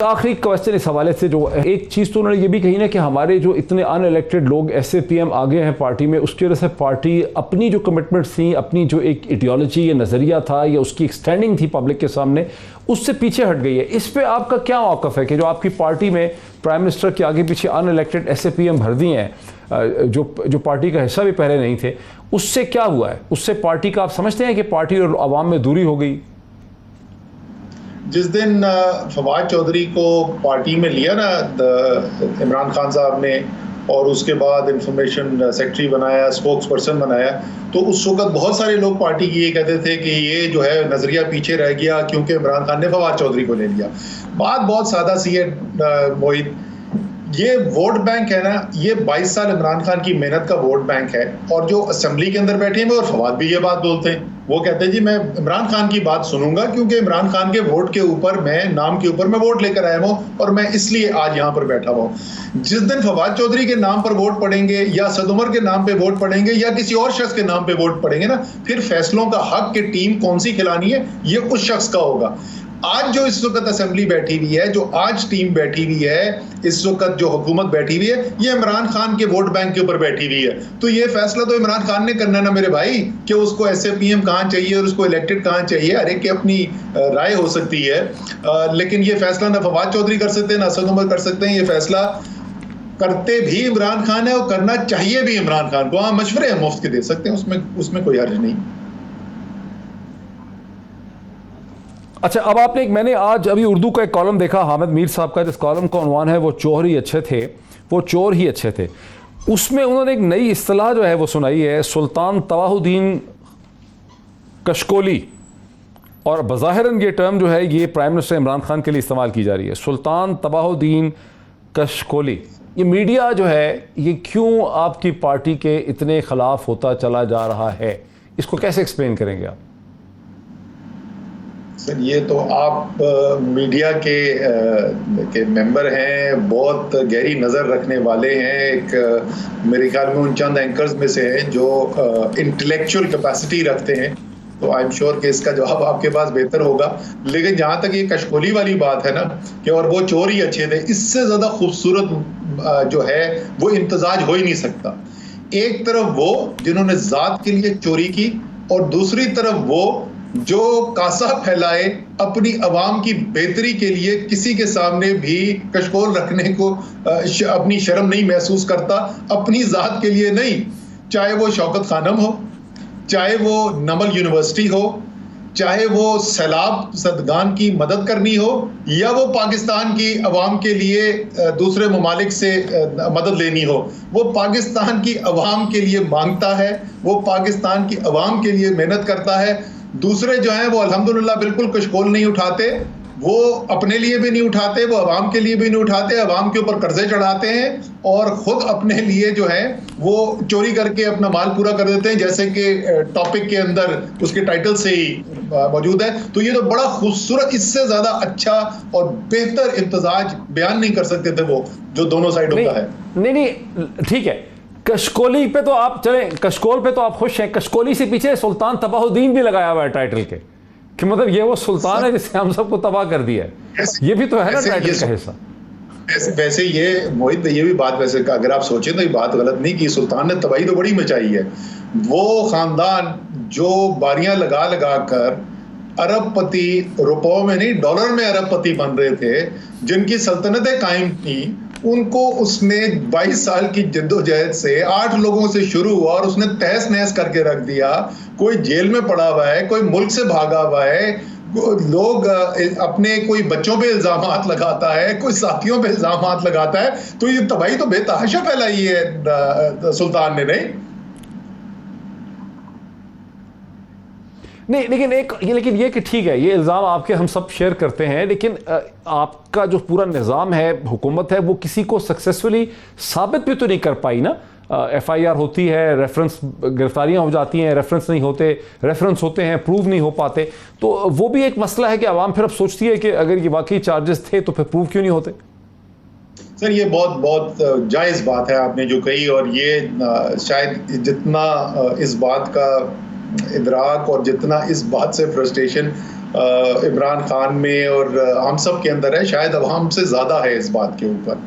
आखिरी क्वेश्चन इस हवाले से, जो एक चीज़ तो उन्होंने ये भी कही ना कि हमारे जो इतने अनइलेक्टेड लोग SAPM आगे हैं पार्टी में, उसकी वजह से पार्टी अपनी जो कमिटमेंट्स थी, अपनी जो एक आइडियोलॉजी या नज़रिया था या उसकी एक स्टैंडिंग थी पब्लिक के सामने, उससे पीछे हट गई है। इस पे आपका क्या मौक़िफ़ है कि जो आपकी पार्टी में प्राइम मिनिस्टर के आगे पीछे अनइलेक्टेड SAPM भर दिए हैं, जो पार्टी का हिस्सा भी पहले नहीं थे, उससे क्या हुआ है? उससे पार्टी का आप समझते हैं कि पार्टी और आवाम में दूरी हो गई? जिस दिन फवाद चौधरी को पार्टी में लिया ना इमरान खान साहब ने, और उसके बाद इंफॉर्मेशन सेक्रेटरी बनाया, स्पोक्स पर्सन बनाया, तो उस वक्त बहुत सारे लोग पार्टी की ये कहते थे कि ये जो है नजरिया पीछे रह गया क्योंकि इमरान खान ने फवाद चौधरी को ले लिया। बात बहुत सादा सी है मोहित, ये वोट बैंक है ना, ये 22 साल इमरान खान की मेहनत का वोट बैंक है। और जो असेंबली के अंदर बैठे हैं और फवाद भी ये बात बोलते हैं, वो कहते हैं जी मैं इमरान खान की बात सुनूंगा क्योंकि इमरान खान के वोट के ऊपर, मैं नाम के ऊपर मैं वोट लेकर आया हूं और मैं इसलिए आज यहां पर बैठा हुआ हूं। जिस दिन फवाद चौधरी के नाम पर वोट पड़ेंगे या असद उमर के नाम पे वोट पड़ेंगे या किसी और शख्स के नाम पे वोट पड़ेंगे ना, फिर फैसलों का हक की टीम कौन सी खिलानी है ये उस शख्स का होगा। आज जो इस वक्त असेंबली बैठी हुई है, जो आज टीम बैठी हुई है, इस वक्त जो हुकूमत बैठी हुई है, ये इमरान खान के वोट बैंक के ऊपर बैठी हुई है। तो ये फैसला तो इमरान खान ने करना ना मेरे भाई, कि उसको SAPM कहाँ चाहिए और उसको इलेक्टेड कहाँ चाहिए। हर एक की अपनी राय हो सकती है, लेकिन ये फैसला ना फवाद चौधरी कर सकते हैं ना असद उमर कर सकते हैं। ये फैसला करते भी इमरान खान है और करना चाहिए भी इमरान खान को। हाँ, मशवरे हम मुफ्त के दे सकते हैं, उसमें कोई हर्ज नहीं। अच्छा, अब आपने मैंने आज अभी उर्दू का एक कॉलम देखा हामिद मीर साहब का, जिस कॉलम का उन्वान है वो चोर ही अच्छे थे, वो चोर ही अच्छे थे। उसमें उन्होंने एक नई इस्तिलाह जो है वो सुनाई है, सुल्तान तवाहुद्दीन कशकोली। और बज़ाहिरन ये टर्म जो है ये प्राइम मिनिस्टर इमरान खान के लिए इस्तेमाल की जा रही है, सुल्तान तवाहुद्दीन कशकोली। ये मीडिया जो है ये क्यों आपकी पार्टी के इतने खिलाफ होता चला जा रहा है, इसको कैसे एक्सप्लेन करेंगे आप? सर, ये तो आप मीडिया के मेंबर हैं, बहुत गहरी नज़र रखने वाले हैं। एक मेरे ख्याल में उन चंद एंकर्स में से हैं जो इंटेलेक्चुअल कैपेसिटी रखते हैं, तो आई एम श्योर कि इसका जवाब आपके पास बेहतर होगा। लेकिन जहाँ तक ये कशकोली वाली बात है ना कि और वो चोर ही अच्छे थे, इससे ज़्यादा खूबसूरत जो है वो इम्तजाज हो ही नहीं सकता। एक तरफ वो जिन्होंने ज़ात के लिए चोरी की और दूसरी तरफ वो जो कासा फैलाए अपनी आवाम की बेहतरी के लिए, किसी के सामने भी कशकोल रखने को अपनी शर्म नहीं महसूस करता, अपनी जात के लिए नहीं। चाहे वो शौकत खानम हो, चाहे वो नमल यूनिवर्सिटी हो, चाहे वो सैलाब सदगान की मदद करनी हो, या वो पाकिस्तान की आवाम के लिए दूसरे ममालिक से मदद लेनी हो, वो पाकिस्तान की आवाम के लिए मांगता है, वो पाकिस्तान की आवाम के लिए मेहनत करता है। दूसरे जो हैं वो अल्हम्दुलिल्लाह बिल्कुल कशकोल नहीं उठाते, वो अपने लिए भी नहीं उठाते, वो अवाम के लिए भी नहीं उठाते, अवाम के ऊपर कर्जे चढ़ाते हैं और खुद अपने लिए जो है वो चोरी करके अपना माल पूरा कर देते हैं, जैसे कि टॉपिक के अंदर उसके टाइटल से ही मौजूद है। तो ये तो बड़ा खूबसूरत, इससे ज्यादा अच्छा और बेहतर इम्तजाज बयान नहीं कर सकते थे वो जो दोनों साइडों का है। नहीं, ठीक है, कशकोली पे तो आप चले, कशकोल पे तो आप खुश हैं, कशकोली से पीछे सुल्तान तबाहुद्दीन भी लगाया हुआ है टाइटल के, कि मतलब ये वो सुल्तान है जिसने हम सबको तबाह कर दिया है। ये भी तो है ना टाइटल का हिस्सा। वैसे ये मोहित, ये भी बात, वैसे अगर आप सोचें तो ये बात गलत नहीं की, सुल्तान ने तबाही तो बड़ी मचाई है। वो खानदान जो बारियां लगा लगा कर अरबपति, रुपयों में नहीं डॉलर में अरबपति बन रहे थे, जिनकी सल्तनतें कायम थी, उनको उसने 22 साल की जद्दोजहद से 8 लोगों से शुरू हुआ और उसने तहस नहस करके रख दिया। कोई जेल में पड़ा हुआ है, कोई मुल्क से भागा हुआ है, लोग अपने कोई बच्चों पे इल्जामात लगाता है, कोई साथियों पे इल्जामात लगाता है। तो ये तबाही तो बेतहाशा फैलाई है सुल्तान ने। नहीं, लेकिन ये कि ठीक है, ये इल्ज़ाम आपके हम सब शेयर करते हैं, लेकिन आपका जो पूरा निज़ाम है, हुकूमत है, वो किसी को सक्सेसफुली साबित भी तो नहीं कर पाई ना। FIR होती है, रेफरेंस गिरफ्तारियां हो जाती हैं, रेफरेंस नहीं होते, रेफरेंस होते हैं प्रूव नहीं हो पाते, तो वो भी एक मसला है कि आवाम फिर अब सोचती है कि अगर ये वाकई चार्जेस थे तो फिर प्रूव क्यों नहीं होते। सर, ये बहुत जायज़ बात है आपने जो कही, और ये शायद जितना इस बात का इदराक और जितना इस बात से फ्रस्ट्रेशन इमरान खान में और हम सब के अंदर है, शायद अवाम से ज़्यादा है इस बात के ऊपर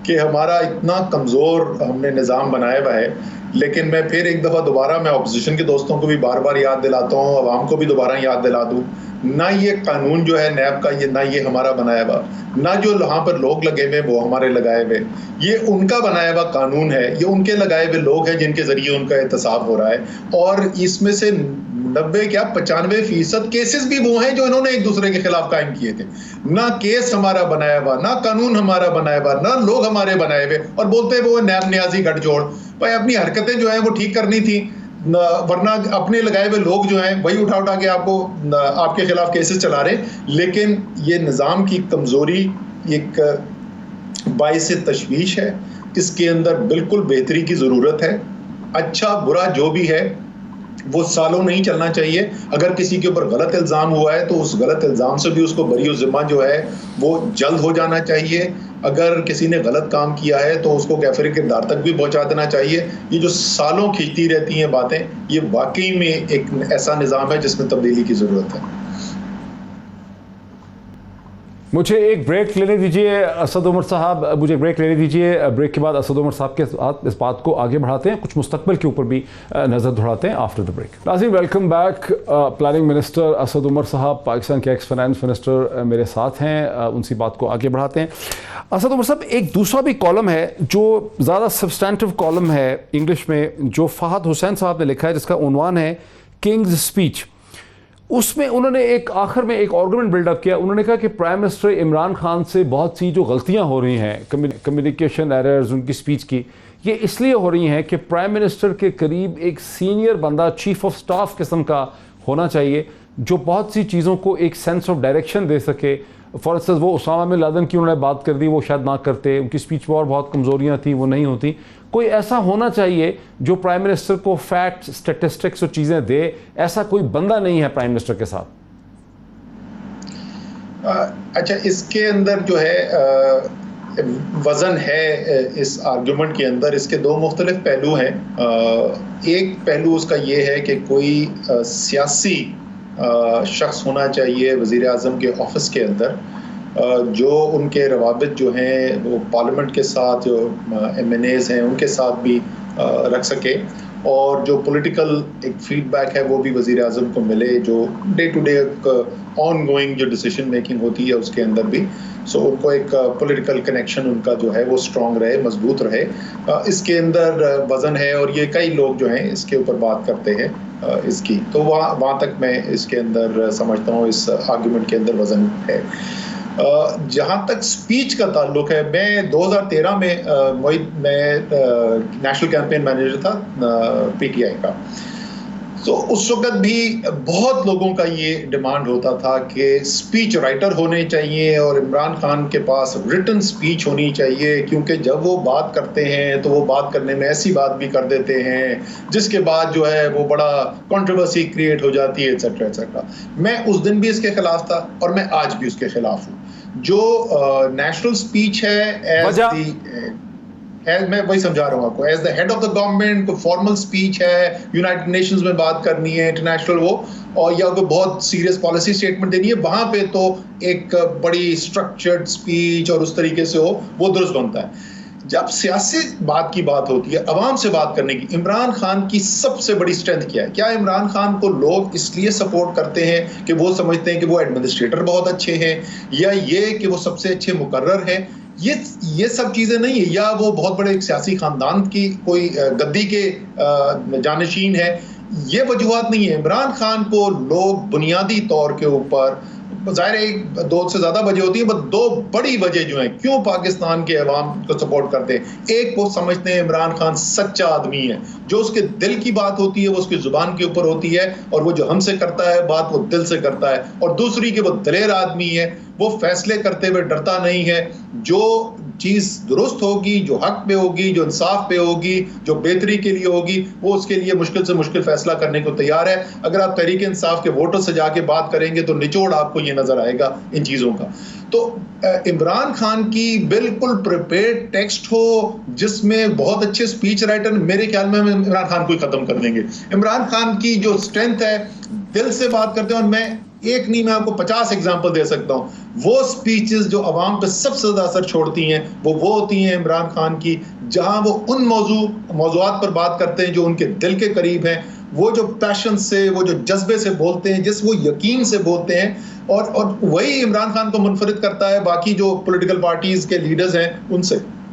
कि हमारा इतना कमज़ोर हमने निज़ाम बनाया हुआ है। लेकिन मैं फिर एक दफ़ा दोबारा मैं अपोजिशन के दोस्तों को भी बार बार याद दिलाता हूँ, अवाम को भी दोबारा याद दिला दूँ, ना ये कानून जो है नैब का, ये ना ये हमारा बनाया हुआ, ना जो वहाँ पर लोग लगे हुए वो हमारे लगाए हुए, ये उनका बनाया हुआ कानून है, ये उनके लगाए हुए लोग हैं जिनके ज़रिए उनका एहतसाब हो रहा है। और इसमें से 90 क्या 95% केसेस भी वो हैं जो इन्होंने एक दूसरे के खिलाफ कायम किए थे। ना केस हमारा बनाया हुआ, ना कानून हमारा बनाया हुआ, ना लोग हमारे बनाए हुए, और बोलते हैं वो नैब नियाजी गठजोड़। भाई अपनी हरकतें जो हैं वो ठीक करनी थी, वरना अपने लगाए हुए लोग जो हैं वही उठा उठा के आपको आपके खिलाफ केसेस चला रहे। लेकिन ये निज़ाम की कमज़ोरी एक बाइस तशवीश है, इसके अंदर बिल्कुल बेहतरी की ज़रूरत है। अच्छा बुरा जो भी है वो सालों नहीं चलना चाहिए। अगर किसी के ऊपर गलत इल्ज़ाम हुआ है तो उस गलत इल्ज़ाम से भी उसको बरी ज़िम्मा जो है वो जल्द हो जाना चाहिए। अगर किसी ने गलत काम किया है तो उसको कैफिर किरदार तक भी पहुंचा देना चाहिए। ये जो सालों खींचती रहती हैं बातें, ये वाकई में एक ऐसा निज़ाम है जिसमें तब्दीली की ज़रूरत है। मुझे एक ब्रेक लेने दीजिए असद उमर साहब, मुझे ब्रेक लेने दीजिए। ब्रेक के बाद असद उमर साहब के साथ इस बात को आगे बढ़ाते हैं, कुछ मुस्तकबिल के ऊपर भी नज़र दौड़ाते हैं आफ्टर द ब्रेक। नाज़रीन welcome back. Planning minister Asad Umar साहब, पाकिस्तान के एक्स फाइनेंस मिनिस्टर मेरे साथ हैं, उनसी बात को आगे बढ़ाते हैं। असद उमर साहब, एक दूसरा भी कॉलम है जो ज़्यादा सब्सटेंटिव कॉलम है इंग्लिश में, जो फ़हद हुसैन साहब ने लिखा है, जिसका उन्वान है किंग्स स्पीच। उसमें उन्होंने एक आखिर में एक आर्गुमेंट बिल्डअप किया। उन्होंने कहा कि प्राइम मिनिस्टर इमरान खान से बहुत सी जो गलतियां हो रही हैं, कम्युनिकेशन एरर्स उनकी स्पीच की, ये इसलिए हो रही हैं कि प्राइम मिनिस्टर के करीब एक सीनियर बंदा, चीफ ऑफ स्टाफ किस्म का होना चाहिए, जो बहुत सी चीज़ों को एक सेंस ऑफ डायरेक्शन दे सके। फॉर इंस्टेंस वो उसामा बिन लादेन की उन्होंने बात कर दी, वो शायद ना करते, उनकी स्पीच में और बहुत कमज़ोरियाँ थी, वो नहीं होती। कोई ऐसा होना चाहिए जो प्राइम मिनिस्टर को फैक्ट्स, स्टैटिस्टिक्स और चीज़ें दे। ऐसा कोई बंदा नहीं है प्राइम मिनिस्टर के साथ। अच्छा, इसके अंदर जो है वज़न है इस आर्गुमेंट के अंदर। इसके दो मुख्तलिफ पहलू हैं। एक पहलू उसका ये है कि कोई सियासी शख्स होना चाहिए वज़ीर आज़म के ऑफिस के अंदर, जो उनके रवाबित जो हैं वो पार्लियामेंट के साथ, जो MNAs हैं उनके साथ भी रख सके, और जो पॉलिटिकल एक फीडबैक है वो भी वज़ीर आज़म को मिले, जो day to day ongoing जो डिसीजन मेकिंग होती है उसके अंदर भी। सो उनको एक पॉलिटिकल कनेक्शन उनका जो है वो स्ट्रॉन्ग रहे, मजबूत रहे। इसके अंदर वज़न है, और ये कई लोग जो हैं इसके ऊपर बात करते हैं इसकी। तो वहाँ तक मैं इसके अंदर समझता हूँ इस आर्गुमेंट के अंदर वज़न है। जहाँ तक स्पीच का ताल्लुक है, मैं 2013 में मैं नेशनल कैंपेन मैनेजर था PTI का। तो उस वक्त भी बहुत लोगों का ये डिमांड होता था कि स्पीच राइटर होने चाहिए और इमरान खान के पास रिटन स्पीच होनी चाहिए, क्योंकि जब वो बात करते हैं तो वो बात करने में ऐसी बात भी कर देते हैं जिसके बाद जो है वो बड़ा कंट्रोवर्सी क्रिएट हो जाती है, एटसेट्रा एटसेट्रा। मैं उस दिन भी इसके खिलाफ था और मैं आज भी उसके खिलाफ हूँ। जो नेशनल स्पीच है, मैं वही समझा रहा हूँ आपको, as the head of the government कोई फॉर्मल स्पीच है, यूनाइटेड नेशंस में बात करनी है, इंटरनेशनल वो, और या कोई बहुत सीरियस पॉलिसी स्टेटमेंट देनी है, वहां पे तो एक बड़ी स्ट्रक्चर्ड स्पीच और उस तरीके से हो, वो दुरुस्त बनता है। जब सियासी बात की बात होती है, अवाम से बात करने की, इमरान खान की सबसे बड़ी स्ट्रेंथ क्या है? क्या इमरान खान को लोग इसलिए सपोर्ट करते हैं कि वो समझते हैं कि वो एडमिनिस्ट्रेटर बहुत अच्छे हैं, या ये कि वो सबसे अच्छे मुकर्रर हैं? ये सब चीजें नहीं है, या वो बहुत बड़े एक सियासी खानदान की कोई गद्दी के जानशीन है, ये वजूहात नहीं है। इमरान खान को लोग बुनियादी तौर के ऊपर, ज़ाहिर है एक दो से ज़्यादा वजह होती है, बस दो बड़ी वजह जो है क्यों पाकिस्तान के अवाम को सपोर्ट करते हैं। एक, वो समझते हैं इमरान खान सच्चा आदमी है, जो उसके दिल की बात होती है वो उसकी ज़ुबान के ऊपर होती है, और वो जो हमसे करता है बात वो दिल से करता है। और दूसरी कि वो दलेर आदमी है, वो फैसले करते हुए डरता नहीं है। जो चीज़ दुरुस्त होगी, जो हक पे होगी, जो इंसाफ पे होगी, जो बेहतरी के लिए होगी, वो उसके लिए मुश्किल से मुश्किल फैसला करने को तैयार है। अगर आप तहरीक इंसाफ के वोटर से जाके बात करेंगे तो निचोड़ आपको ये नजर आएगा इन चीज़ों का। तो इमरान खान की बिल्कुल प्रिपेयर्ड टेक्स्ट हो, जिसमें बहुत अच्छे स्पीच राइटर, मेरे ख्याल में हम इमरान खान को ही खत्म कर देंगे। इमरान खान की जो स्ट्रेंथ है, दिल से बात करते हैं, और मैं एक नहीं, मैं आपको 50 एग्जाम्पल दे सकता हूं। वो स्पीचेस जो अवाम पे सबसे ज्यादा असर छोड़ती हैं वो होती हैं इमरान खान की, जहां वो उन मौजूआत पर बात करते हैं जो उनके दिल के करीब हैं, वो जो पैशन से, वो जो जज्बे से बोलते हैं, जिस वो यकीन से बोलते हैं, और वही इमरान खान को मुनफरिद करता है बाकी जो पॉलिटिकल पार्टीज के लीडर्स हैं उनसे।